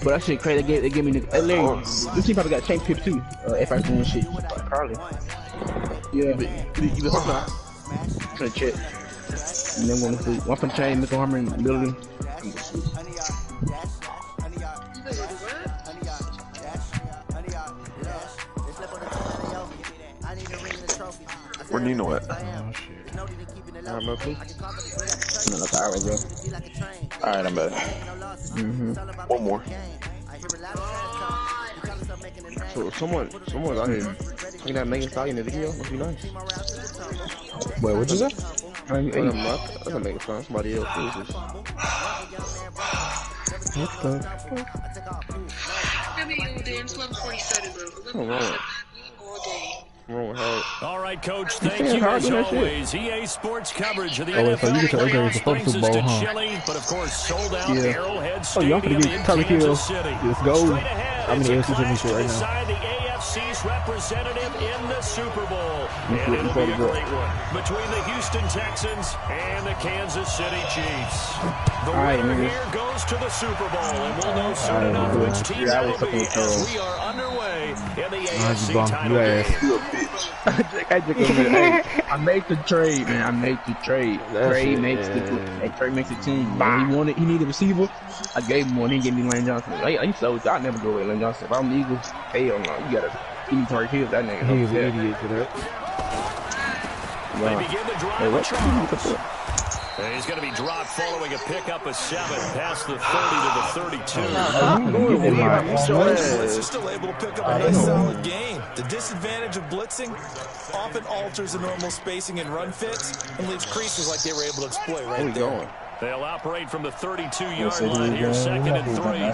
But that shit crazy. They give me the. Hey, Larry, this team probably got chain pip too. If I doing shit. Probably. Yeah. You been home now? Trying to check. And then one for one from chain, Mr. Harmer in the building. Where Nino at? I don't know who. No, that's alright, bro. Alright, I'm back. One more. So someone's out here. You not making Stallion in the video? Must be nice. Wait, what you say? I'm not making fun. Somebody else is this. What the fuck? What's wrong? All right, Coach. Thank you as always. EA Sports coverage of the NFL so you get to playoffs brings us to huh? Chile, but of course sold out Arrowhead Oh, y'all Stadium gonna in get Tyler Hill. Kansas City. Let's go. Straight ahead, I'm it's in a the AFC clash to right now. decide the AFC's representative in the Super Bowl, and it'll be a great one between the Houston Texans and the Kansas City Chiefs. The winner here goes to the Super Bowl, and we'll know soon enough which team that will be as we are underway in the AFC title game. I make the trade, man. I make the trade. Trade makes the team. Man. He needed a receiver. I gave him one. He gave me Lane Johnson. I never go with Lane Johnson. If I'm the Eagles, hell no. You gotta Target Hill that nigga. He's an idiot for that. They begin the drive with Charles. He's going to be dropped following a pickup of 7 past the 30 to the 32. Blitz are still able to pick up a nice solid gain. The disadvantage of blitzing often alters the normal spacing and run fits and leaves creases like they were able to exploit right there. They'll operate from the 32-yard line here, 2nd and 3.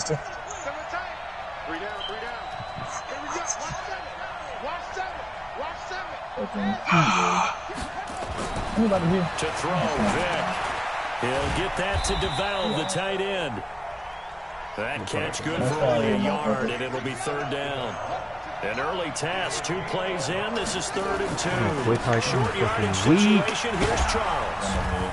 To throw, Vic. He'll get that to DeValve, the tight end. That catch good for only a yard, and it'll be 3rd down. An early task, 2 plays in. This is 3rd and 2. Short yardage situation. Here's Charles.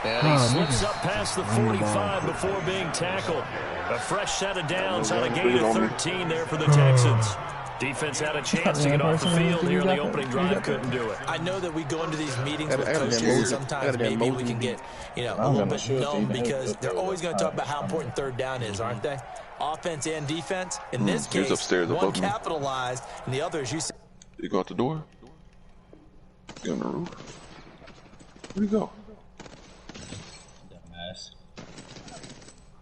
And he slips up past the 45 before being tackled. A fresh set of downs on a gain of 13 there for the Texans. Defense had a chance to get off the field here in the opening drive, couldn't do it. I know that we go into these meetings with coaches, sometimes maybe we can get, a little bit numb because they're always going to talk about how important 3rd down is, aren't they? Offense and defense. In this case, upstairs one capitalized, and the other, as you said. You go out the door? You on the roof? Where'd you go?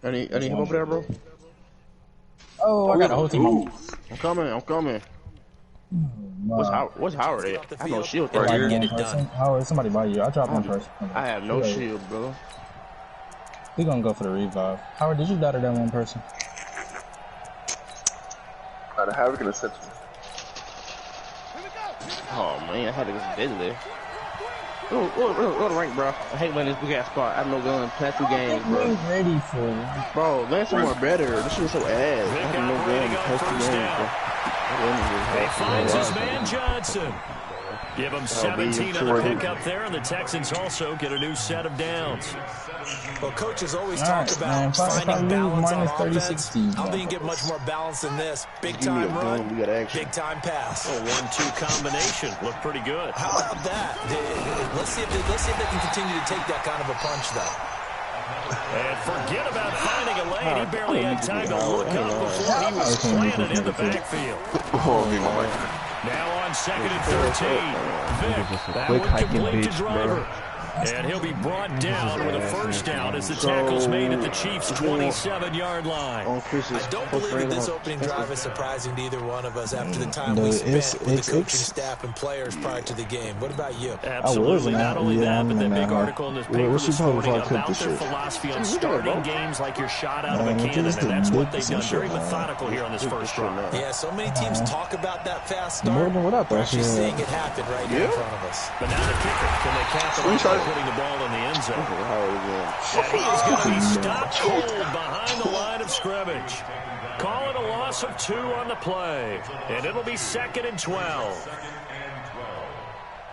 Any help over there, bro? Oh, I got a whole team. I'm coming. What's Howard at? I have no shield right here. Get it done. Howard, somebody by you. I dropped one person. I have no shield, bro. We gonna go for the revive. Howard, did you batter that one person? Got a Havoc in the center. Oh man, I had to get busy there. Go to rank, bro. I hate letting this big ass spot. I have no gun. Past 2 games, bro. Ready for it. Bro, land somewhere better. This shit is so ass. I have no gun. Past 2 games, bro. He finds his man Johnson. Give him 17 on the pickup there, and the Texans also get a new set of downs. Well, coaches always talk about finding balance on offense. I don't think you get much more balance than this. Big time run, big time pass. A 1-2 combination looked pretty good. How about that? Let's see if they can continue to take that kind of a punch, though. And forget about finding a lane. He barely had time to look up before he was planted in the backfield. Now on 2nd and 13. Vic, that one complete to Driver. And he'll be brought down with a first down as the tackle's made at the Chiefs' 27-yard line. I don't believe that this opening drive is surprising to either one of us after the time we spent with the coaching staff and players prior to the game. What about you? Absolutely. Not only that, but that big article in this paper this morning about their philosophy on starting games like you're shot out of a cannon, and that's what they've done. Very methodical here on this first drive. Yeah, so many teams talk about that fast start. We're actually seeing it happen right here in front of us. But now the kicker, can they capitalize on putting the ball in the end zone? And he is going to be stopped cold behind the line of scrimmage. Call it a loss of 2 on the play, and it'll be 2nd and 12.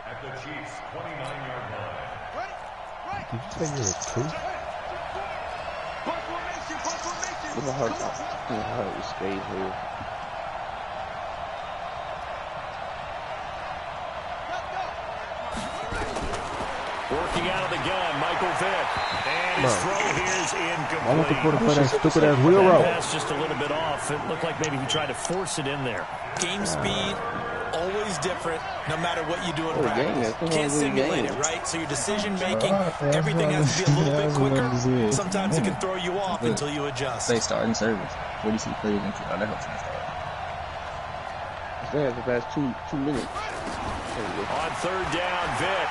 At the Chiefs' 29-yard line. Did you say you were 2? Look at her escape here. Working out of the gun, Michael Vick. And his throw here is incomplete. I want the quarter play that stupid ass wheel roll. That's just a little bit off. It looked like maybe he tried to force it in there. Game speed, always different, no matter what you do in practice. You can't simulate it, right? So your decision making, everything has to be a little bit quicker. Sometimes it can throw you off until you adjust. They start in service. What do you see players in? Oh, that helps. They have the past 2 minutes. On third down, Vick.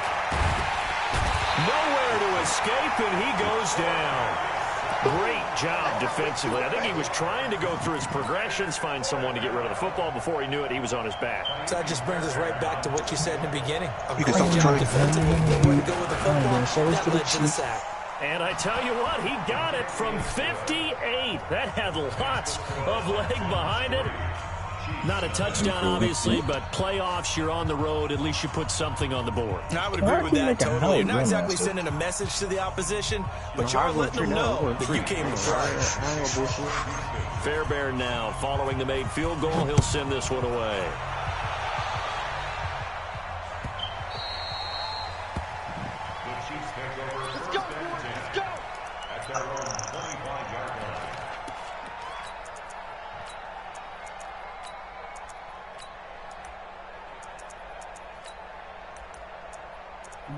Nowhere to escape, and he goes down. Great job defensively. I think he was trying to go through his progressions, find someone to get rid of the football. Before he knew it, he was on his back. So that just brings us right back to what you said in the beginning. A great job defensively. Nowhere to go with the football. That led to the sack. And I tell you what, he got it from 58. That had lots of leg behind it. Not a touchdown, obviously, but playoffs, you're on the road. At least you put something on the board. I would agree with that totally. You're not exactly sending a message to the opposition, but you are letting them know that you came to play. Fairbairn now, following the made field goal, he'll send this one away.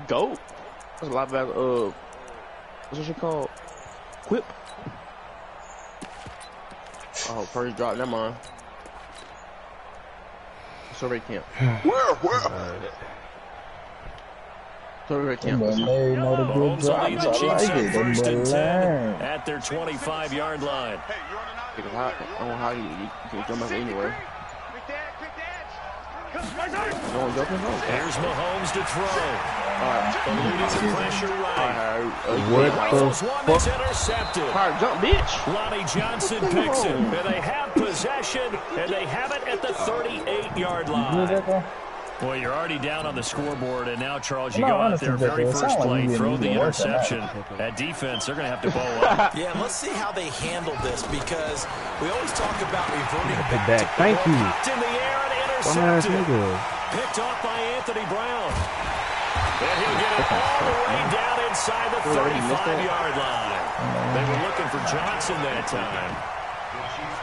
Go. That's a lot better. What's that shit called? Quip. Oh, first drop. Never mind. Survey camp. Where? Survey camp. Mahomes will lead the Chiefs on first and 10 at their 25-yard line. I don't know how you can jump out anywhere. Here's Mahomes to throw. Eluding the pressure right. What the fuck? It's intercepted. Alright, jump, bitch. Lonnie Johnson picks it. And they have possession, and they have it at the 38-yard line. Well, you're already down on the scoreboard, and now, Charles, you go out there, very first play, throw the interception. That defense, they're going to have to bow up. Yeah, and let's see how they handle this, because we always talk about reverting back. Thank you. Knocked in the air and intercepted. Picked off by Anthony Brown. And he'll get it all the way down inside the 35-yard line. They were looking for Johnson that time.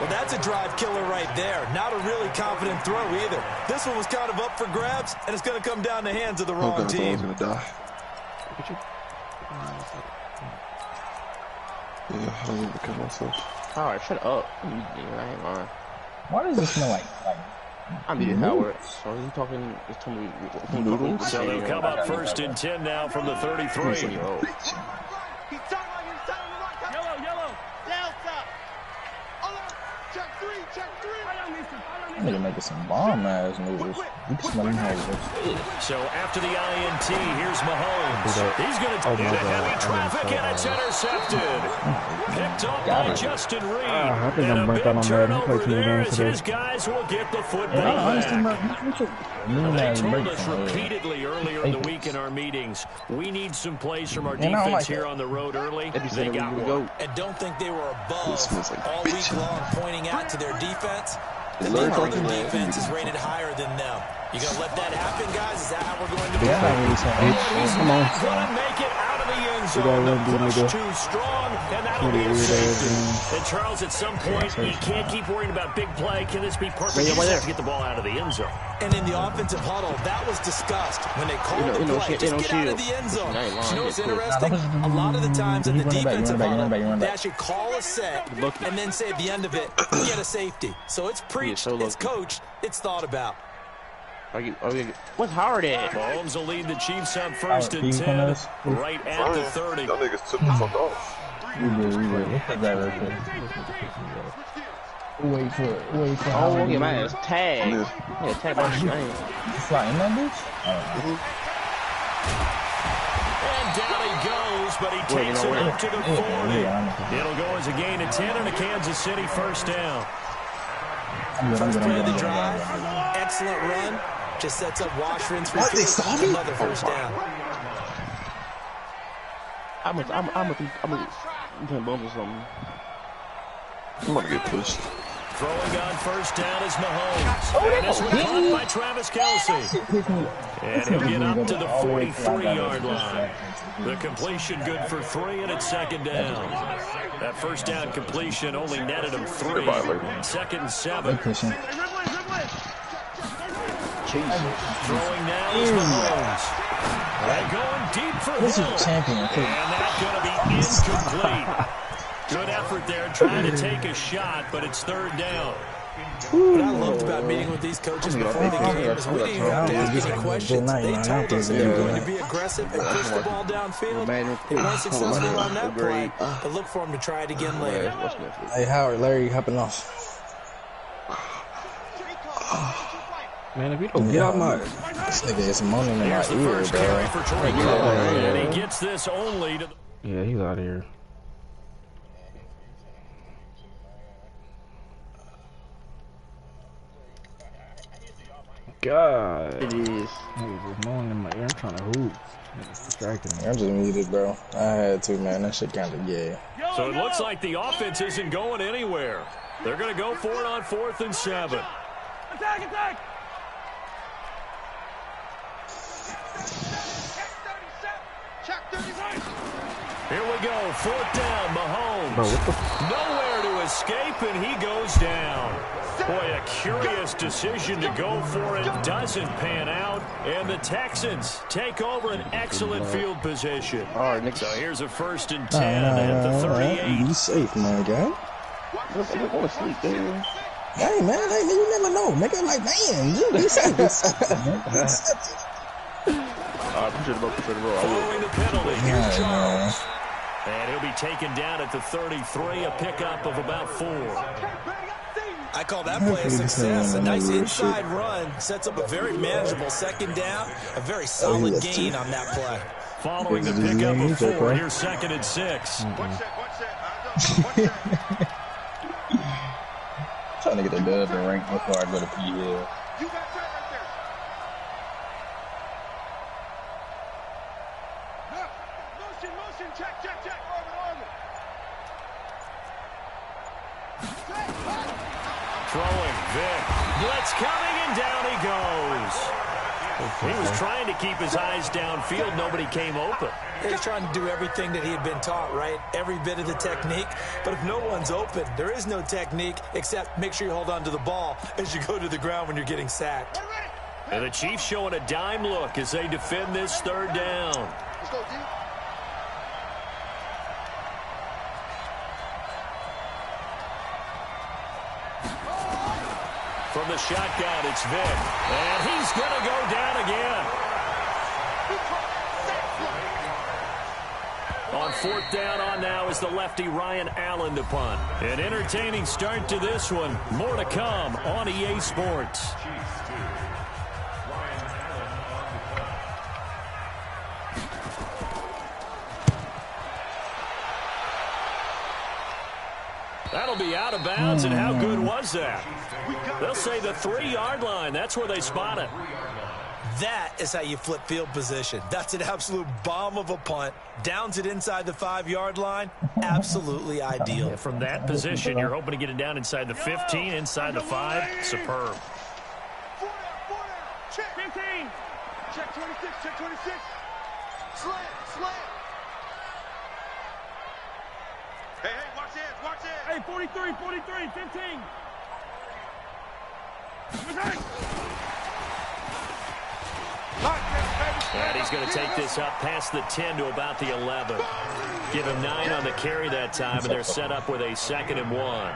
Well, that's a drive killer right there. Not a really confident throw either. This one was kind of up for grabs, and it's going to come down the hands of the wrong team. Going to die. Yeah, I don't even kill myself. All right, shut up. I ain't lying. Why does this smell like I'm eating Howard. So he's talking. He's telling me noodles. So they'll come up first and 10 now from the 33. Nigga making some bomb-ass noodles. You can smell them So after the INT, here's Mahomes. He's going to get a heavy traffic, and it's intercepted. Picked up by Justin Reed. I think I'm burnt out on Madden. His guys will get the football back. They told us repeatedly earlier in the week in our meetings, we need some plays from our defense here on the road early. They got one. And don't think they were above all week long, pointing out to their defense. The defense is rated higher than them. You gonna let that happen, guys? Is that how we're going to do it? He's not gonna make it out of the end zone. The push too strong, and that'll be a safety. And Charles, at some point, you can't keep worrying about big play. Can this be perfect? You just have to get the ball out of the end zone. And in the offensive huddle, that was discussed when they called the play. Just get out of the end zone. You know what's interesting? A lot of the times in the defensive huddle, they actually call a set and then say at the end of it, we get a safety. So it's preached, it's coached, it's thought about. What's Howard at? Mahomes will lead the Chiefs on first and 10, right at the 30. Y'all niggas took the fuck off. Look at that right there. Wait for it. Oh, okay, my ass tag. Yeah, tag my shit. Flying that bitch? And down he goes, but he takes it up to the 40. It'll go as a gain of 10 and a Kansas City first down. First play of the drive, excellent run. Just sets up Washington's repeat. Another first down. I'm playing bombs or something. I'm gonna get pushed. Throwing on first down is Mahomes. And this one caught by Travis Kelce. And he'll get up to the 43-yard line. The completion good for 3, and it's second down. That first down completion only netted him 3. Second and 7. Pushing. Throwing now is Mahomes. And going deep for This is Hill. a champion. And that's going to be incomplete. Good effort there, trying to take a shot, but it's third down. What I loved about meeting with these coaches before the game is we didn't even have to ask any questions. They told us they're going to be aggressive and push the ball downfield. They weren't successful on that play, but look for them to try it again later. Hey, Howard, Larry hopping off. Man, if you don't get out my... This nigga is moaning in my Here's the ear, first carry for bro. Troy Brown, and he gets this only to... Yeah, he's out of here. God. It is. Nigga just moaning in my ear. I'm trying to hoop. It's distracting me. I'm just muted, bro. I had to, man. That shit kind of gay. So it looks like the offense isn't going anywhere. They're going to go for it on 4th and 7. Attack, attack! Here we go, 4th down, Mahomes. Bro, what the Nowhere to escape, and he goes down. Boy, a curious decision to go for it. Doesn't pan out, and the Texans take over an excellent field position. All right, Nick. So here's a 1st and 10 at the 38. Be safe, my guy. I don't want to sleep, damn. Hey, man, hey, you never know. Make it like, man, you be safe. I appreciate the roll. Following the penalty, here's Charles. And he'll be taken down at the 33, a pickup of about 4. I call that play a success. A nice inside run sets up a very manageable second down. A very solid gain on that play. Following the pickup of 4, here's 2nd and 6. Trying to get a dub and rank before I go to PL. Throwing, Vic. Blitz coming, and down he goes. He was trying to keep his eyes downfield. Nobody came open. He was trying to do everything that he had been taught, right? Every bit of the technique. But if no one's open, there is no technique except make sure you hold on to the ball as you go to the ground when you're getting sacked. And the Chiefs showing a dime look as they defend this 3rd down. Let's go, D. From the shotgun, it's Vic. And he's going to go down again. On 4th down on now is the lefty Ryan Allen to punt. An entertaining start to this one. More to come on EA Sports. That'll be out of bounds, and how good was that? They'll say the 3-yard line. That's where they spot it. That is how you flip field position. That's an absolute bomb of a punt. Downs it inside the 5-yard line. Absolutely ideal. Yeah, from that position, you're hoping to get it down inside the 15, inside the 5. Superb. 4 down. Check 15. Check 26. Check 26. Slant. Hey, watch this. Hey, 43, 15. And he's going to take this up past the 10 to about the 11. Give him 9 on the carry that time, and they're set up with a 2nd and 1.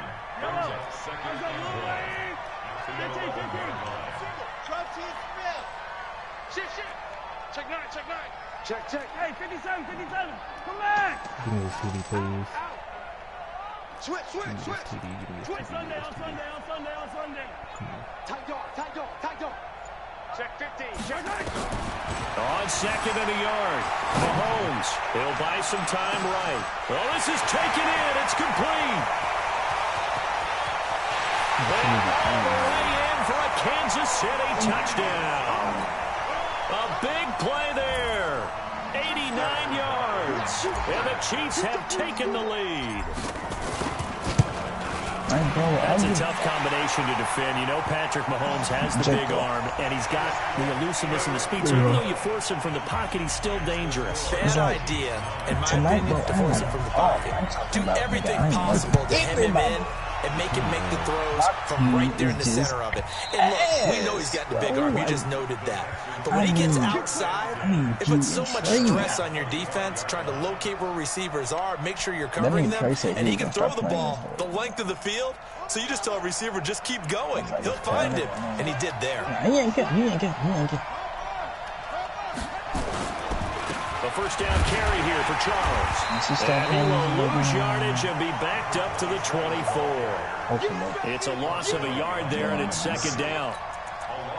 Check. Hey, 57. Come back. Give me a CD, please. Switch. Sunday. Tight dog. Check 15. On 2nd and a yard. Mahomes. He'll buy some time right. Well, this is taken in. It's complete. Right in for a Kansas City touchdown. A big play there. 89 yards. And the Chiefs have taken the lead. That's a tough combination to defend. You know Patrick Mahomes has the big arm, and he's got the elusiveness and the speed. So even though you force him from the pocket, he's still dangerous. Bad idea, in my opinion, to force him from the pocket. Do everything possible to hem him in and make him make the throws from right there in the center of it. And look, we know he's got the big arm. You just noted that. But when he gets outside, it puts so much stress on your defense, trying to locate where receivers are, make sure you're covering them, and he can throw the ball the length of the field. So you just tell a receiver, just keep going. He'll find him, and he did there. He ain't get. The first down carry here for Charles. And he will lose yardage and be backed up to the 24. It's a loss of a yard there, and it's second down.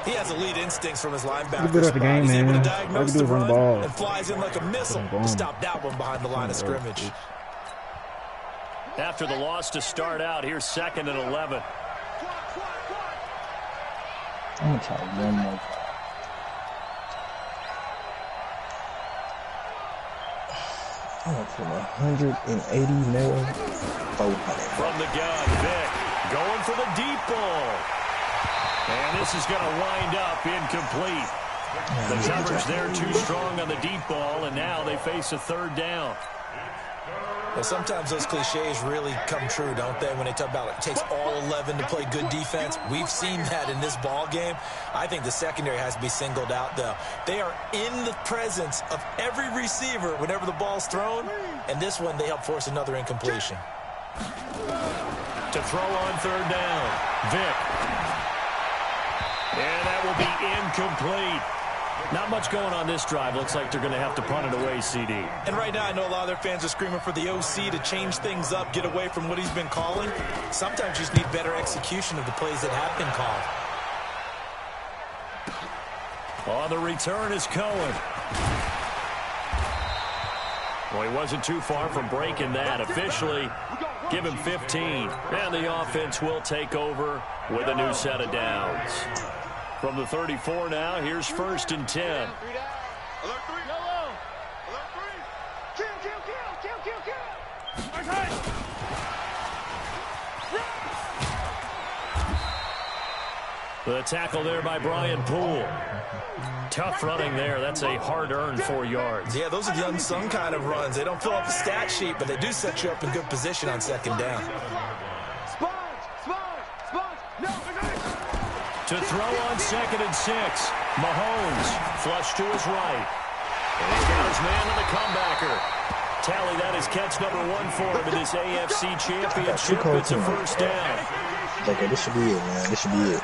He has elite instincts from his linebacker. Good at the game, He's able to man. diagnose the run and flies in like a missile to stop that one behind the line of scrimmage. After the loss to start out, here's 2nd and 11. I'm going to try one more. I'm going to put 180 more. From the gun, Vick going for the deep ball. And this is going to wind up incomplete. The coverage there too strong on the deep ball, and now they face a third down. Well, sometimes those cliches really come true, don't they? When they talk about it takes all 11 to play good defense. We've seen that in this ball game. I think the secondary has to be singled out, though. They are in the presence of every receiver whenever the ball's thrown, and this one they help force another incompletion. To throw on third down, Vick. And that will be incomplete. Not much going on this drive. Looks like they're going to have to punt it away, CD. And right now, I know a lot of their fans are screaming for the OC to change things up, get away from what he's been calling. Sometimes you just need better execution of the plays that have been called. On the return is Cohen. Well, he wasn't too far from breaking that. Officially, give him 15. And the offense will take over with a new set of downs. From the 34 now, here's 1st and 10. Alert 3. Yellow. Alert 3. Kill. Okay. The tackle there by Brian Poole. Tough running there. That's a hard-earned 4 yards. Yeah, those are the unsung kind of runs. They don't fill up the stat sheet, but they do set you up in good position on second down. To throw on 2nd and 6. Mahomes flush to his right. And he's got his man in the comebacker. Tally, that is catch number 1 for him in this AFC Championship. It's a first down. Okay, this should be it, man. This should be it.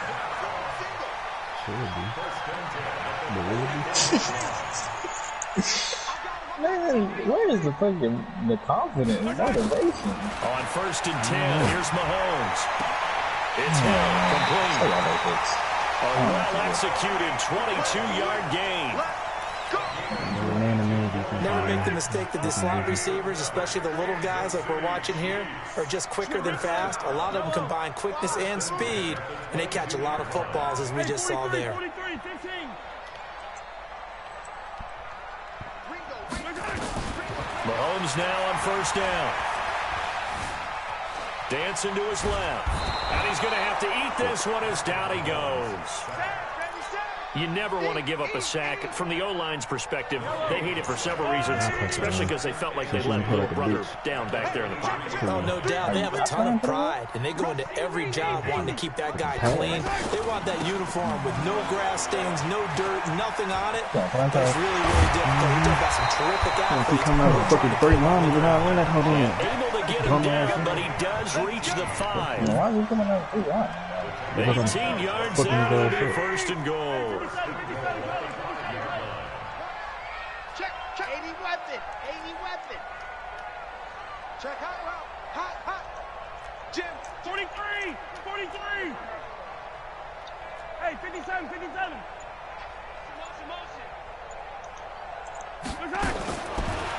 Man, where is the confidence, motivation? On 1st and 10, here's Mahomes. It's held complete. A well-executed 22-yard gain. Never make the mistake that the slot receivers, especially the little guys like we're watching here, are just quicker than fast. A lot of them combine quickness and speed, and they catch a lot of footballs, as we just saw there. Mahomes now on 1st down. Dancing to his left. And he's going to have to eat this one as down he goes. You never want to give up a sack. From the O-line's perspective, they hate it for several reasons, especially because they felt like they let little brother down back there in the pocket. Oh, no doubt. They have a ton of pride, and they go into every job wanting to keep that guy clean. They want that uniform with no grass stains, no dirt, nothing on it. But it's really, really difficult. We're talking about some terrific athletes. If you come out with a fucking straight line, you're not winning that whole game. Able to get him down, but he does reach the 5. Why are we coming out with 3 yards? 18 yards out, it'll be 1st and goal. Check. 80 weapon. Check hot. Jim, 43. Hey, 57.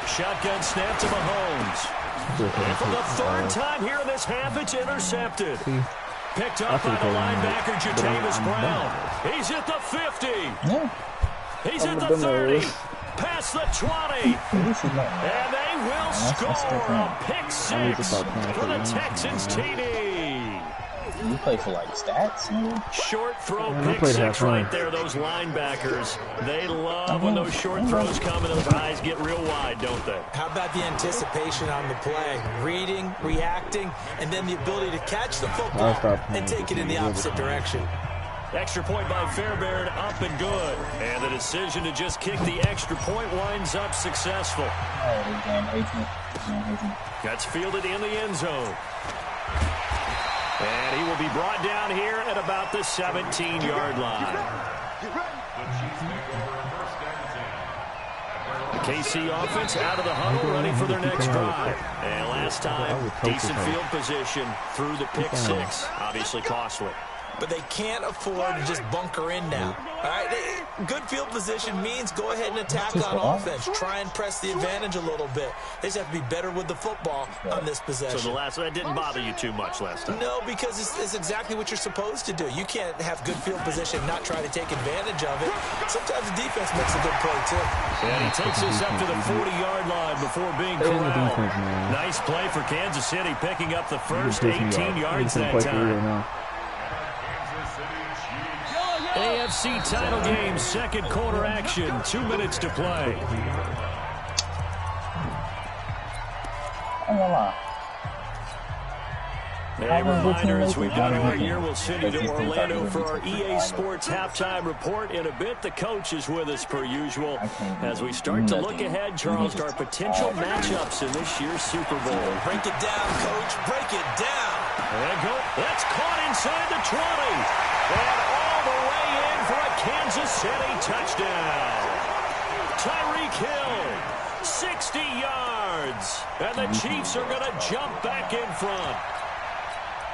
Shotgun snap to Mahomes. And for the 3rd time here in this half, it's intercepted. Picked up by the linebacker, Jatavis Brown. He's at the 50. He's at the 30. Past the 20. And they will score a pick 6 for the Texans TD. You play for like stats, man? Short throw, pick six right there. Those linebackers, they love when those short throws come and those eyes get real wide, don't they? How about the anticipation on the play? Reading, reacting, and then the ability to catch the football and take it in the opposite direction. Extra point by Fairbairn, up and good. And the decision to just kick the extra point winds up successful. That's fielded in the end zone. And he will be brought down here at about the 17-yard line. KC offense out of the huddle, ready for their next drive. And last time, decent field position through the pick six. Obviously costly. But they can't afford to just bunker in now. All right, good field position means go ahead and attack on offense. Try and press the advantage a little bit. They just have to be better with the football on this possession. So that didn't bother you too much last time? No, because it's exactly what you're supposed to do. You can't have good field position and not try to take advantage of it. Sometimes the defense makes a good play, too. And he takes us up to the 40-yard line before being corralled. Nice play for Kansas City, picking up the first 18 yards that time. AFC title game, second quarter action, 2 minutes to play. A reminder, as we've done all year, we'll send you to Orlando for our EA Sports halftime report. In a bit, the coach is with us per usual. As we start to look ahead, Charles, to our potential matchups in this year's Super Bowl. Break it down, coach. Break it down. There you go. That's caught inside the 20. And all the way in for a Kansas City touchdown. Tyreek Hill, 60 yards. And the Chiefs are going to jump back in front.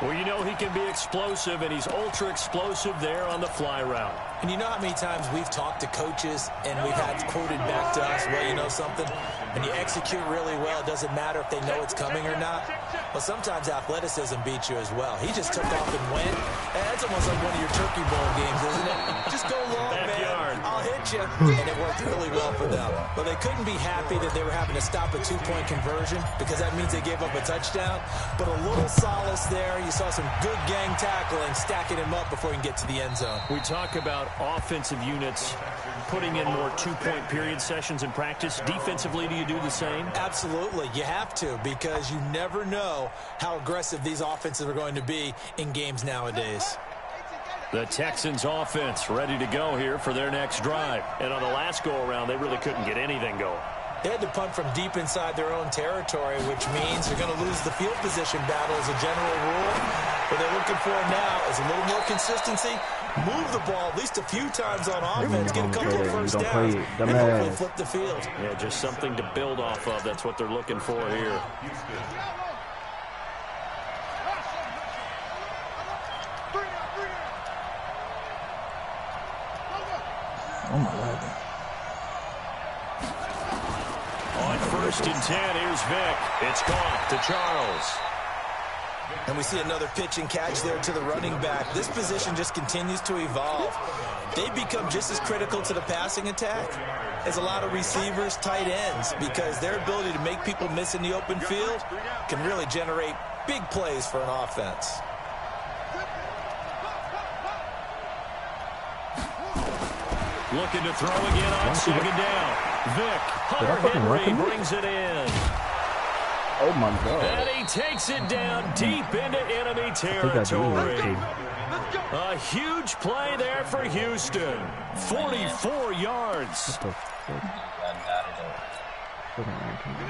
Well, you know he can be explosive, and he's ultra-explosive there on the fly route. And you know how many times we've talked to coaches, and we've had quoted back to us, well, you know something? When you execute really well, it doesn't matter if they know it's coming or not. Well, sometimes athleticism beats you as well. He just took off and went. And that's almost like one of your Turkey Bowl games, isn't it? Just go long, Backyard. man. I'll hit you. And it worked really well for them. But they couldn't be happy that they were having to stop a two-point conversion because that means they gave up a touchdown. But a little solace there. You saw some good gang tackling, stacking him up before he can get to the end zone. We talk about offensive units putting in more two-point period sessions in practice. Defensively, do you do the same? Absolutely. You have to, because you never know how aggressive these offenses are going to be in games nowadays. The Texans offense ready to go here for their next drive. And on the last go-around, they really couldn't get anything going. They had to punt from deep inside their own territory, which means they're going to lose the field position battle as a general rule. What they're looking for now is a little more consistency, move the ball at least a few times on offense, get a couple of first downs, and hopefully flip the field. Yeah, just something to build off of. That's what they're looking for here. Oh, my God. On 1st and 10, here's Vic. It's caught to Charles. And we see another pitch and catch there to the running back. This position just continues to evolve. They become just as critical to the passing attack as a lot of receivers, tight ends, because their ability to make people miss in the open field can really generate big plays for an offense. Looking to throw again on second down. Vic, Henry brings it in. Oh, my God. And he takes it down deep into enemy territory. A huge play there for Houston. 44 yards.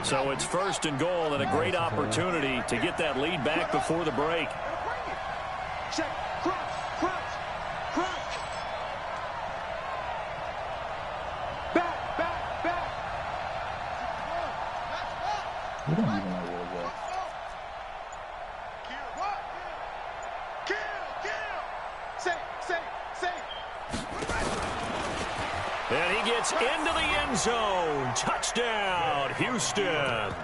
So it's 1st and goal and a great opportunity to get that lead back before the break. Check, cross. Back. We don't even know where to go. Kill. Say. And he gets into the end zone. Touchdown, Houston.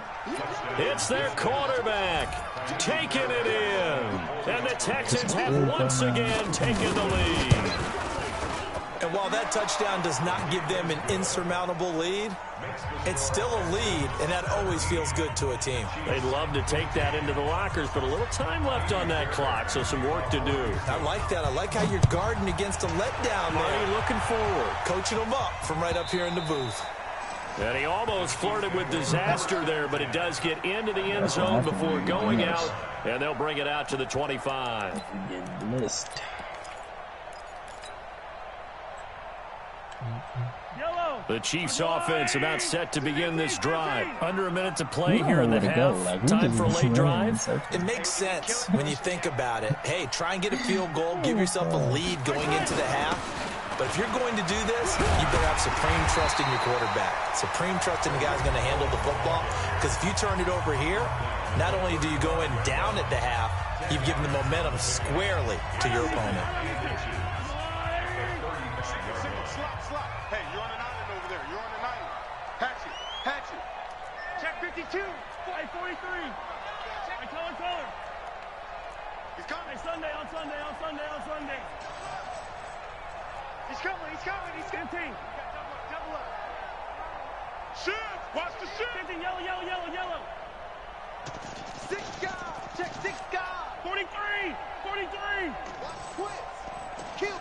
It's their quarterback taking it in. And the Texans have once again taken the lead. And while that touchdown does not give them an insurmountable lead, it's still a lead, and that always feels good to a team. They'd love to take that into the lockers, but a little time left on that clock, so some work to do. I like that. I like how you're guarding against a letdown there. Looking forward. Coaching them up from right up here in the booth. And he almost flirted with disaster there, but it does get into the end zone before going out, and they'll bring it out to the 25. The Chiefs offense about set to begin this drive. Under a minute to play here in the half. Time for a late drive. It makes sense when you think about it. Hey, try and get a field goal. Give yourself a lead going into the half. But if you're going to do this, you better have supreme trust in your quarterback. Supreme trust in the guy's going to handle the football. Because if you turn it over here, not only do you go in down at the half, you've given the momentum squarely to your opponent. Hey, you're on an island over there. You're on an island. Hatch it. Check 52. Hey, 43. Hey, color. He's coming. Hey, Sunday. He's coming. He's 15. Double up. Shift. Watch the shift. 15, yellow. 6 guys. Check 6 guys. 43. Watch twist. Kill.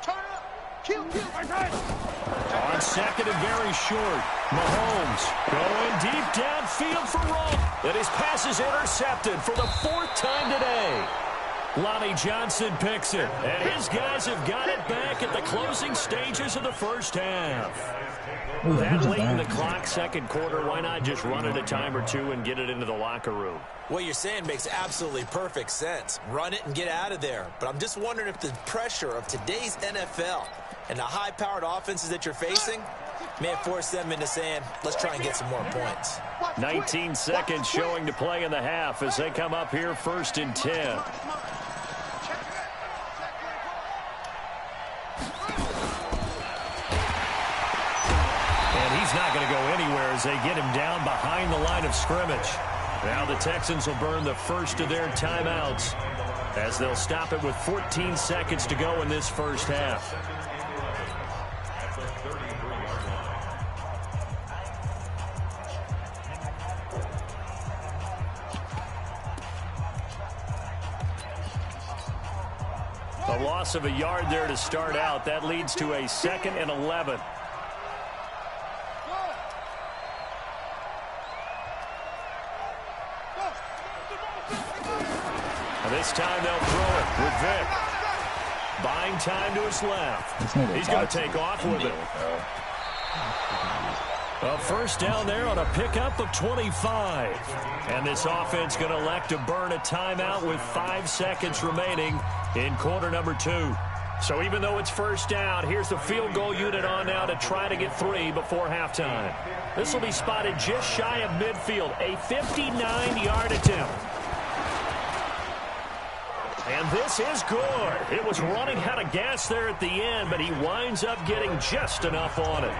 Turn up. Kill. On second and very short. Mahomes going deep downfield for Rowe. And his pass is intercepted for the 4th time today. Lonnie Johnson picks it. And his guys have got it back at the closing stages of the first half. That late in the clock, second quarter, why not just run it a time or two and get it into the locker room? What you're saying makes absolutely perfect sense. Run it and get out of there. But I'm just wondering if the pressure of today's NFL and the high-powered offenses that you're facing may have forced them into saying, let's try and get some more points. 19 seconds showing to play in the half as they come up here 1st and 10. He's not going to go anywhere as they get him down behind the line of scrimmage. Now the Texans will burn the first of their timeouts as they'll stop it with 14 seconds to go in this first half. A loss of a yard there to start out. That leads to a 2nd and 11. This time they'll throw it with Vic. Buying time to his left. He's going to take off with it. A first down there on a pickup of 25. And this offense going to elect to burn a timeout with 5 seconds remaining in quarter number 2. So even though it's first down, here's the field goal unit on now to try to get 3 before halftime. This will be spotted just shy of midfield. A 59-yard attempt. And this is good. It was running out of gas there at the end, but he winds up getting just enough on it.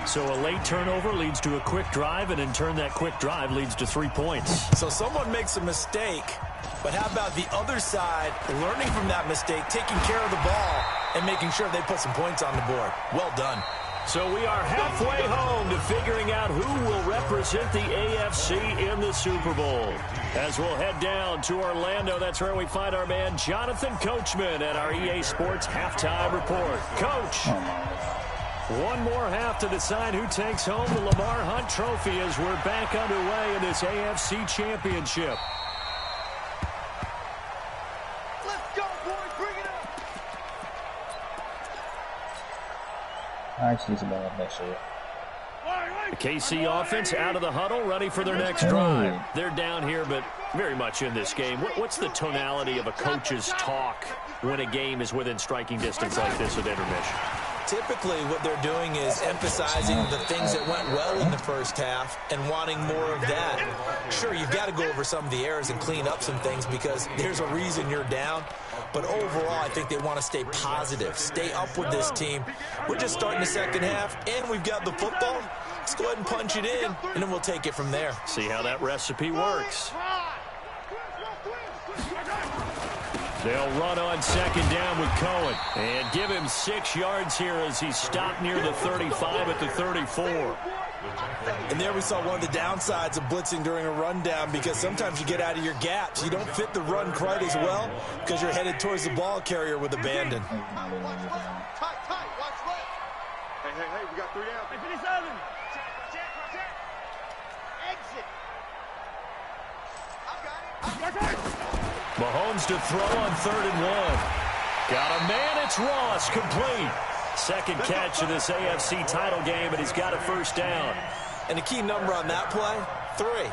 So a late turnover leads to a quick drive, and in turn that quick drive leads to 3 points. So someone makes a mistake, but how about the other side learning from that mistake, taking care of the ball, and making sure they put some points on the board? Well done. So we are halfway home to figuring out who will represent the AFC in the Super Bowl. As we'll head down to Orlando, that's where we find our man Jonathan Coachman at our EA Sports Halftime Report. Coach, one more half to decide who takes home the Lamar Hunt Trophy as we're back underway in this AFC Championship. Let's go, boys. Bring it up. Actually, it's about next year. The KC offense out of the huddle, ready for their next drive. They're down here, but very much in this game. What's the tonality of a coach's talk when a game is within striking distance like this at intermission? Typically, what they're doing is emphasizing the things that went well in the first half and wanting more of that. Sure, you've got to go over some of the errors and clean up some things because there's a reason you're down. But overall, I think they want to stay positive, stay up with this team. We're just starting the second half, and we've got the football. Let's go ahead and punch it in, and then we'll take it from there. See how that recipe works. They'll run on second down with Cohen and give him 6 yards here as he stopped near the 35 at the 34. And there we saw one of the downsides of blitzing during a rundown, because sometimes you get out of your gaps. You don't fit the run quite as well because you're headed towards the ball carrier with abandon. Tight, watch left. Hey, we got 3 down. Hey, 57. Check. Exit. I got it. Mahomes to throw on 3rd and 1. Got a man, it's Ross, complete. Second catch of this AFC title game, and he's got a first down. And the key number on that play, 3.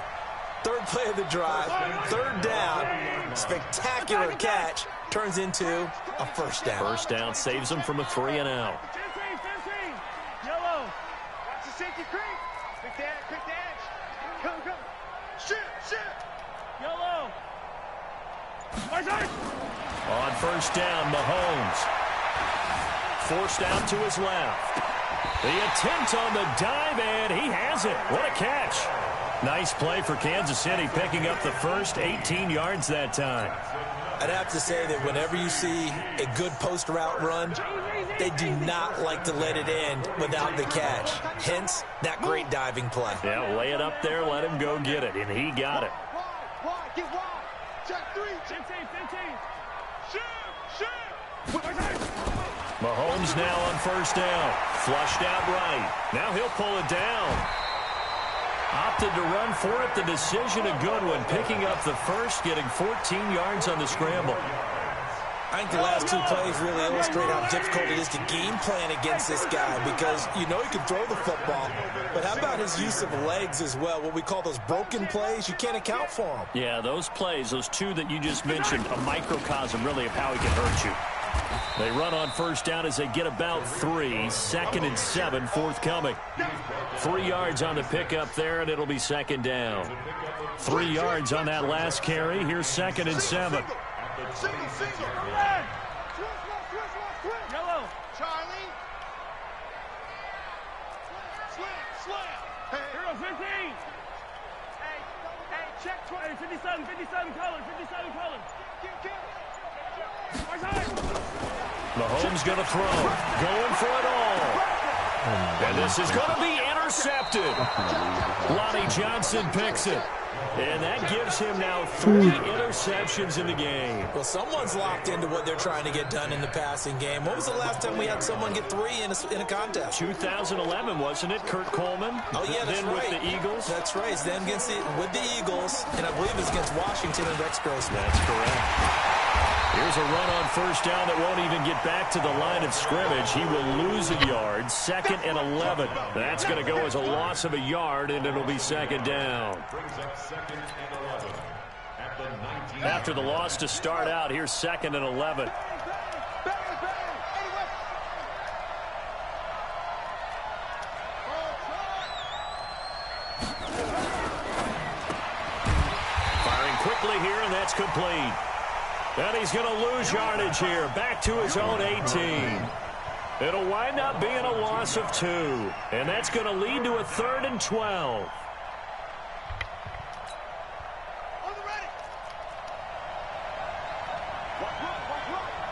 3rd play of the drive, 3rd down, spectacular catch, turns into a first down. First down saves him from a 3 and out. 15. Yellow. Watch the safety creep. Quick dash. Come. Shoot. Yellow. On first down, Mahomes. Forced out to his left. The attempt on the dive, and he has it. What a catch. Nice play for Kansas City, picking up the first 18 yards that time. I'd have to say that whenever you see a good post route run, they do not like to let it end without the catch. Hence, that great diving play. Yeah, lay it up there, let him go get it, and he got it. Wide, get wide. Check 3. 15. Shoot. Mahomes now on first down. Flushed out right. Now he'll pull it down. Opted to run for it. The decision a good one. Picking up the first, getting 14 yards on the scramble. I think the last 2 plays really illustrate how difficult it is to game plan against this guy, because you know he can throw the football, but how about his use of legs as well? What we call those broken plays, you can't account for them. Yeah, those plays, those 2 that you just mentioned, a microcosm really of how he can hurt you. They run on first down as they get about 3. 2nd and 7 forthcoming. 3 yards on the pickup there, and it'll be second down. 3 yards on that last carry. Here's 2nd and 7. Single. Yellow. Charlie. Slam. Hey, hero 15. Hey, check 20. 57 color. Mahomes going to throw. Going for it all. And this is going to be intercepted. Lonnie Johnson picks it. And that gives him now 3 interceptions in the game. Well, someone's locked into what they're trying to get done in the passing game. When was the last time we had someone get 3 in a contest? 2011, wasn't it? Kurt Coleman. Oh, yeah, that's then right. With the Eagles. That's right. It's then with the Eagles, and I believe it's against Washington and Rex Grossman. That's correct. Here's a run on first down that won't even get back to the line of scrimmage. He will lose a yard. 2nd and 11. That's going to go as a loss of a yard, and it'll be second down. After the loss to start out, here's 2nd and 11. Firing quickly here, and that's complete. And he's going to lose yardage here, back to his own 18. It'll wind up being a loss of 2, and that's going to lead to a 3rd and 12.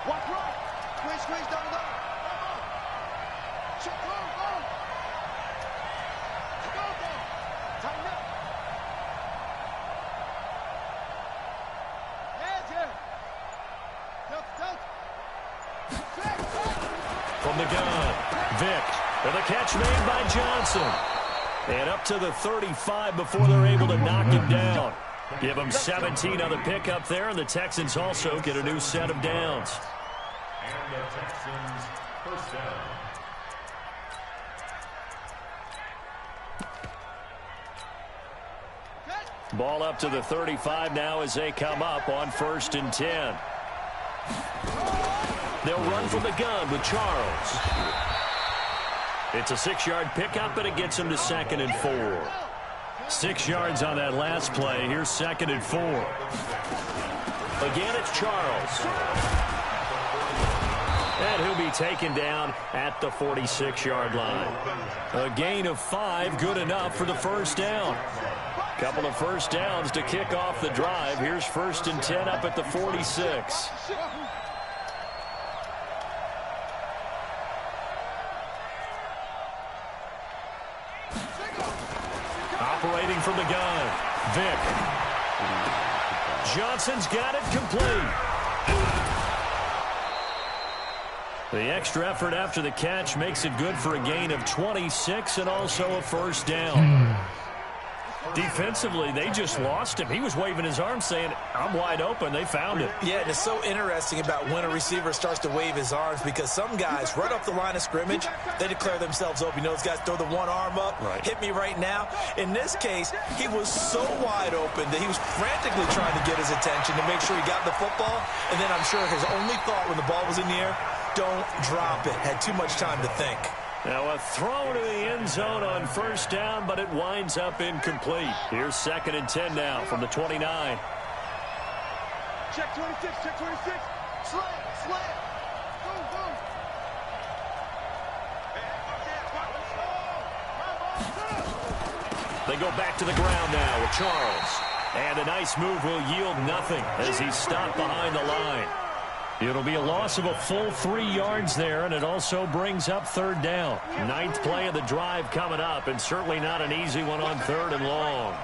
Walk right. Squeeze down the line. Check, go. Tighten up. From the gun, Vick, and the catch made by Johnson. And up to the 35 before they're able to knock him down. Give them 17 on the pickup there, and the Texans also get a new set of downs. And the Texans first down. Ball up to the 35 now as they come up on 1st and 10. They'll run from the gun with Charles. It's a 6-yard pickup, and it gets him to 2nd and 4. 6 yards on that last play. Here's 2nd and 4. Again, it's Charles. And he'll be taken down at the 46-yard line. A gain of 5, good enough for the first down. Couple of first downs to kick off the drive. Here's 1st and 10 up at the 46. Operating from the gun, Vick. Johnson's got it complete. The extra effort after the catch makes it good for a gain of 26 and also a first down. Defensively, they just lost him. He was waving his arms saying, I'm wide open. They found him. Yeah, and it's so interesting about when a receiver starts to wave his arms because some guys, right off the line of scrimmage, they declare themselves open. You know, those guys throw the one arm up, hit me right now. In this case, he was so wide open that he was frantically trying to get his attention to make sure he got the football. And then I'm sure his only thought when the ball was in the air, don't drop it. Had too much time to think. Now a throw to the end zone on first down, but it winds up incomplete. Here's 2nd and 10 now from the 29. Check 26, check 26. Slant. Go. They go back to the ground now with Charles. And a nice move will yield nothing as he's stopped behind the line. It'll be a loss of a full 3 yards there, and it also brings up 3rd down. 9th play of the drive coming up, and certainly not an easy one on 3rd and long.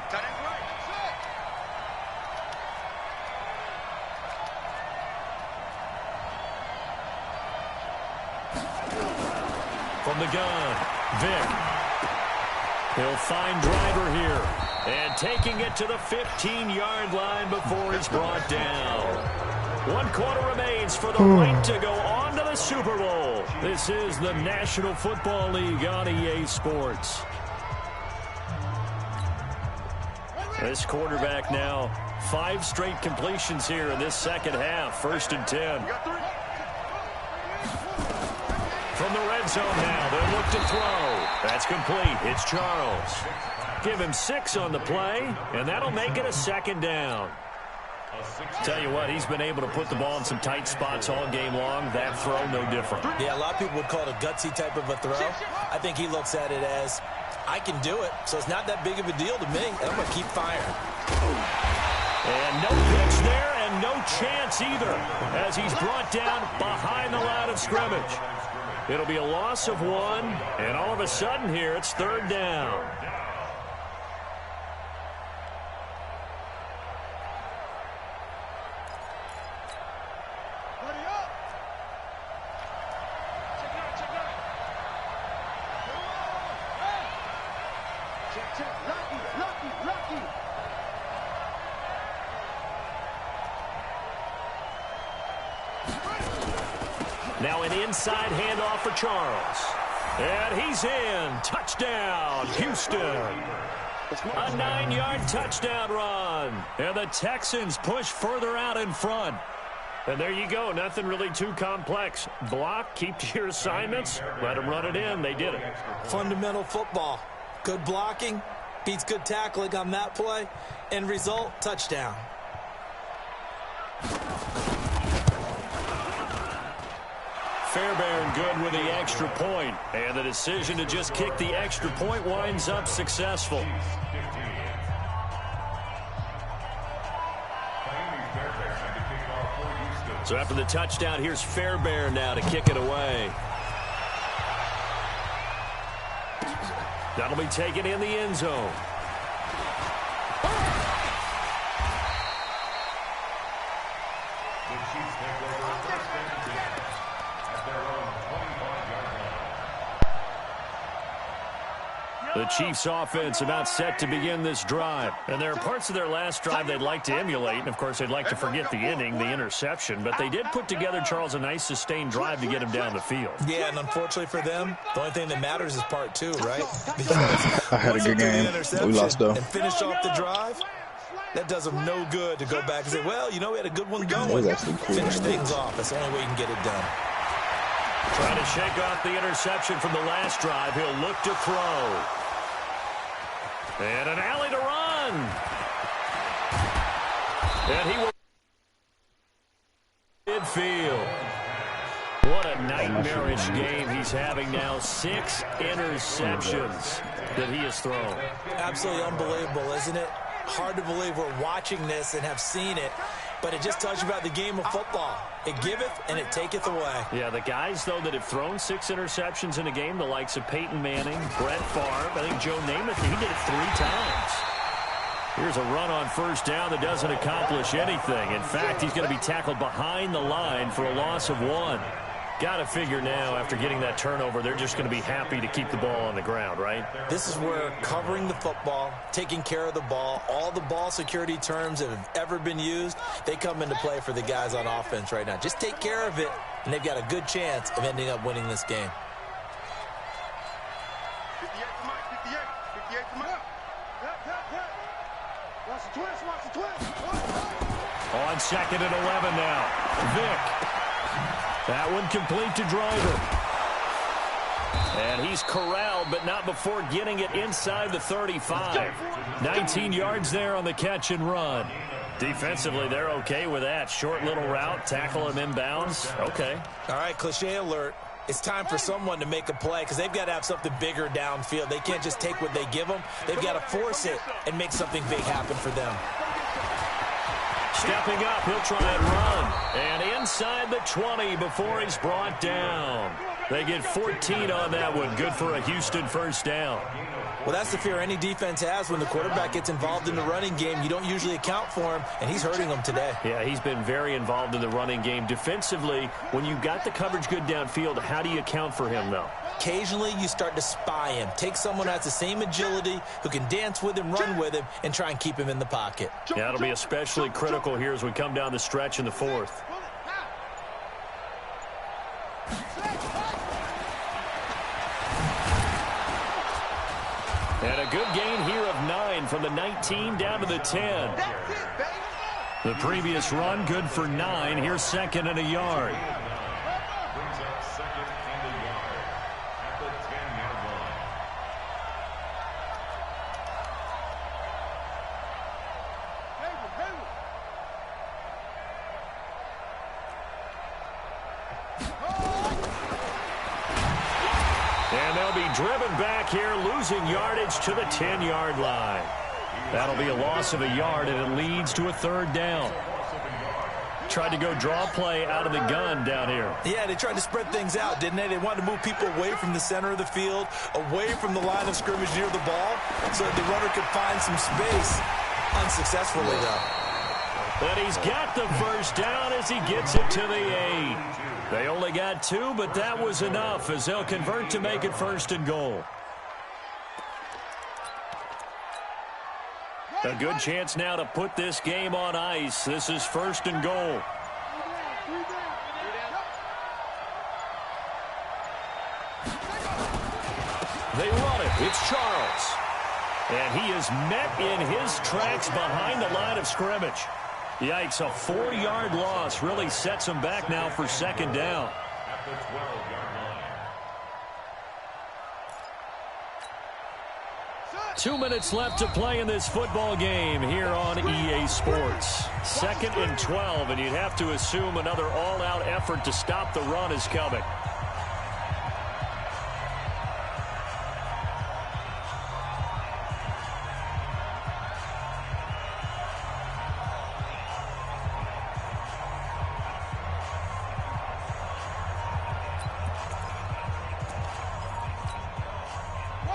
From the gun, Vick. He'll find driver here. And taking it to the 15-yard line before he's brought down. 1 quarter remains for the right to go on to the Super Bowl. This is the National Football League on EA Sports. This quarterback now, 5 straight completions here in this second half. 1st and 10. From the red zone now, they'll look to throw. That's complete. It's Charles. Give him 6 on the play, and that'll make it a 2nd down. Tell you what, he's been able to put the ball in some tight spots all game long. That throw, no different. Yeah, a lot of people would call it a gutsy type of a throw. I think he looks at it as, I can do it, so it's not that big of a deal to me, and I'm going to keep firing. And no pitch there, and no chance either, as he's brought down behind the line of scrimmage. It'll be a loss of 1, and all of a sudden here, it's 3rd down. Now an inside handoff for Charles. And he's in. Touchdown, Houston. A 9-yard touchdown run. And the Texans push further out in front. And there you go. Nothing really too complex. Block, keep to your assignments, let them run it in. They did it. Fundamental football. Good blocking beats good tackling on that play. End result, touchdown. Fairbairn good with the extra point, and the decision to just kick the extra point winds up successful. So after the touchdown, here's Fairbairn now to kick it away. That'll be taken in the end zone. The Chiefs offense about set to begin this drive. And there are parts of their last drive they'd like to emulate. And, of course, they'd like to forget the inning, the interception. But they did put together, Charles, a nice sustained drive to get him down the field. Yeah, and unfortunately for them, the only thing that matters is part 2, right? I had a good game. We lost, though. And finish off the drive, that does them no good to go back and say, well, you know, we had a good one going. Finish things off. That's the only way you can get it done. Trying to shake off the interception from the last drive. He'll look to throw. And an alley to run. And he will midfield. What a nightmarish game he's having now. 6 interceptions that he has thrown. Absolutely unbelievable, isn't it? hard to believe we're watching this and have seen it, but it just tells you about the game of football. It giveth and it taketh away. Yeah, the guys, though, that have thrown 6 interceptions in a game, the likes of Peyton Manning, Brett Favre, I think Joe Namath, he did it 3 times. Here's a run on first down that doesn't accomplish anything. In fact, he's going to be tackled behind the line for a loss of 1. Got to figure now, after getting that turnover, they're just going to be happy to keep the ball on the ground, right? This is where covering the football, taking care of the ball, all the ball security terms that have ever been used, they come into play for the guys on offense right now. Just take care of it, and they've got a good chance of ending up winning this game. 58 to Mike, 58 to Mike. Watch the twist, watch the twist. On 2nd and 11 now. Vick. That one complete to Driver. And he's corralled, but not before getting it inside the 35. 19 yards there on the catch and run. Defensively, they're okay with that. Short little route, tackle him inbounds. Okay. All right, cliche alert. It's time for someone to make a play because they've got to have something bigger downfield. They can't just take what they give them. They've got to force it and make something big happen for them. Stepping up, he'll try and run. And inside the 20 before he's brought down. They get 14 on that one. Good for a Houston first down. Well, that's the fear any defense has when the quarterback gets involved in the running game. You don't usually account for him, and he's hurting them today. Yeah, he's been very involved in the running game. Defensively, when you've got the coverage good downfield, how do you account for him, though? Occasionally, you start to spy him. Take someone who has the same agility, who can dance with him, run with him, and try and keep him in the pocket. Yeah, it'll be especially critical here as we come down the stretch in the 4th. And a good gain here of 9 from the 19 down to the 10. The previous run, good for 9. Here's 2nd and a yard. Brings up 2nd and a yard at the 10-yard line. And they'll be driven back here, losing yardage to the 10-yard line. That'll be a loss of a yard, and it leads to a 3rd down. Tried to go draw play out of the gun down here. Yeah, they tried to spread things out, didn't they? They wanted to move people away from the center of the field, away from the line of scrimmage near the ball, so that the runner could find some space. Unsuccessfully, though. And he's got the first down as he gets it to the 8. They only got 2, but that was enough as they'll convert to make it 1st and goal. A good chance now to put this game on ice. This is 1st and goal. They run it. It's Charles. And he is met in his tracks behind the line of scrimmage. Yikes, a 4-yard loss really sets him back now for 2nd down. At the 12-yard line. 2 minutes left to play in this football game here on EA Sports. 2nd and 12, and you'd have to assume another all-out effort to stop the run is coming.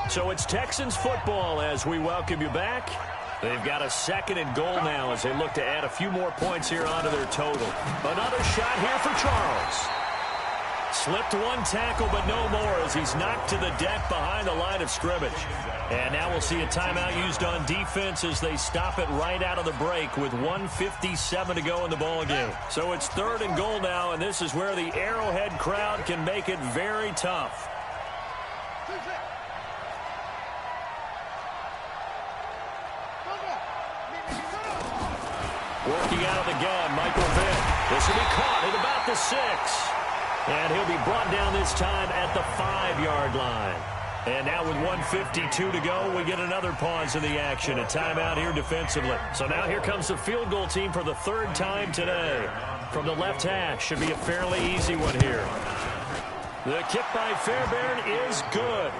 So it's Texans football as we welcome you back. They've got a 2nd and goal now as they look to add a few more points here onto their total. Another shot here for Charles. Slipped one tackle, but no more as he's knocked to the deck behind the line of scrimmage. And now we'll see a timeout used on defense as they stop it right out of the break with 1:57 to go in the ball game. So it's 3rd and goal now, and this is where the Arrowhead crowd can make it very tough. Working out of the gun, Michael Vick. This will be caught at about the 6. And he'll be brought down this time at the 5-yard line. And now with 1:52 to go, we get another pause in the action. A timeout here defensively. So now here comes the field goal team for the 3rd time today. From the left hash, should be a fairly easy one here. The kick by Fairbairn is good.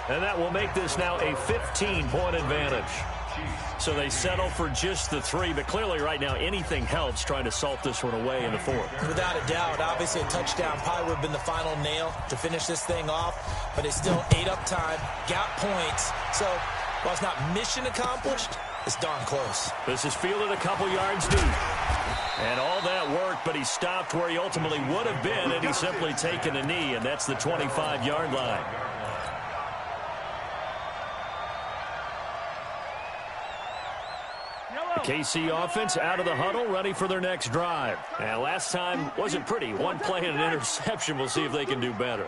And that will make this now a 15-point advantage. So they settle for just the 3, but clearly right now anything helps trying to salt this one away in the 4th. Without a doubt, obviously a touchdown probably would have been the final nail to finish this thing off, but it's still ate up time, got points. So while it's not mission accomplished, it's darn close. This is fielded a couple yards deep. And all that worked, but he stopped where he ultimately would have been, and he's simply taken a knee, and that's the 25-yard line. The KC offense out of the huddle, ready for their next drive. And last time wasn't pretty. One play and an interception. We'll see if they can do better.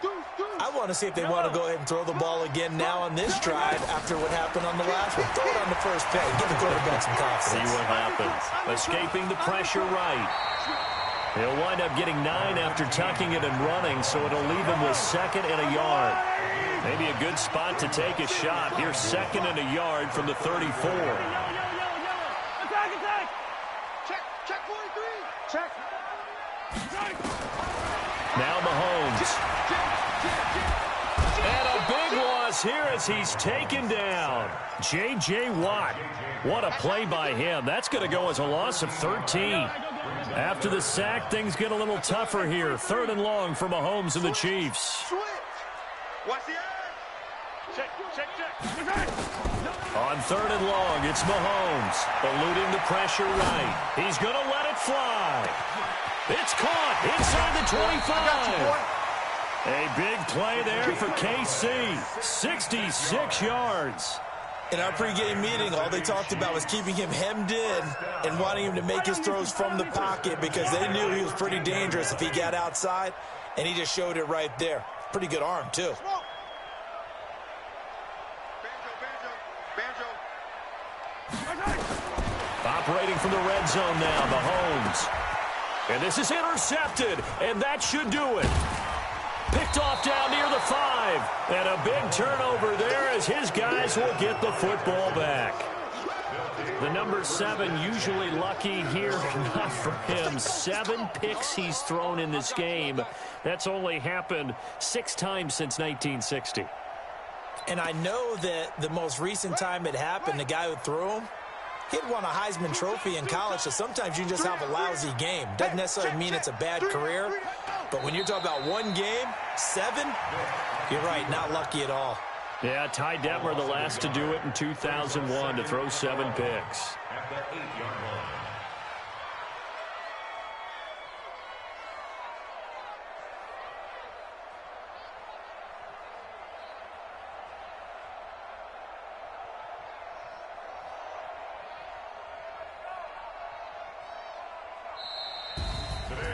I want to see if they want to go ahead and throw the ball again now on this drive after what happened on the last one. Throw it on the first play. Give the quarterback some confidence. See what happens. Escaping the pressure right. He'll wind up getting 9 after tucking it and running, so it'll leave him with 2nd and a yard. Maybe a good spot to take a shot. Here's 2nd and a yard from the 34. Check 43. Check. Now Mahomes. And a big loss here as he's taken down. J.J. Watt. What a play by him. That's going to go as a loss of 13. After the sack, things get a little tougher here. 3rd and long for Mahomes and the Chiefs. Switch. Watch the eye. Check. On 3rd and long, it's Mahomes. Eluding the pressure right. He's going to let it fly. It's caught inside the 25. A big play there for KC. 66 yards. In our pregame meeting, all they talked about was keeping him hemmed in and wanting him to make his throws from the pocket because they knew he was pretty dangerous if he got outside, and he just showed it right there. Pretty good arm, too. Operating from the red zone now, Mahomes. And this is intercepted, and that should do it. Picked off down near the 5. And a big turnover there as his guys will get the football back. The number 7 usually lucky here. Not for him. 7 picks he's thrown in this game. That's only happened 6 times since 1960. And I know that the most recent time it happened, the guy who threw him, he'd won a Heisman Trophy in college, so sometimes you just have a lousy game. Doesn't necessarily mean it's a bad career, but when you're talking about one game, 7, you're right, not lucky at all. Yeah, Ty Detmer, the last to do it in 2001, to throw 7 picks. At the 8-yard line.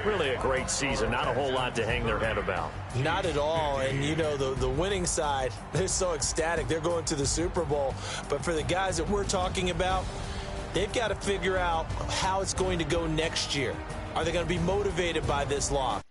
Really a great season. Not a whole lot to hang their head about. Not at all. And, you know, the winning side, they're so ecstatic. They're going to the Super Bowl. But for the guys that we're talking about, they've got to figure out how it's going to go next year. Are they going to be motivated by this loss?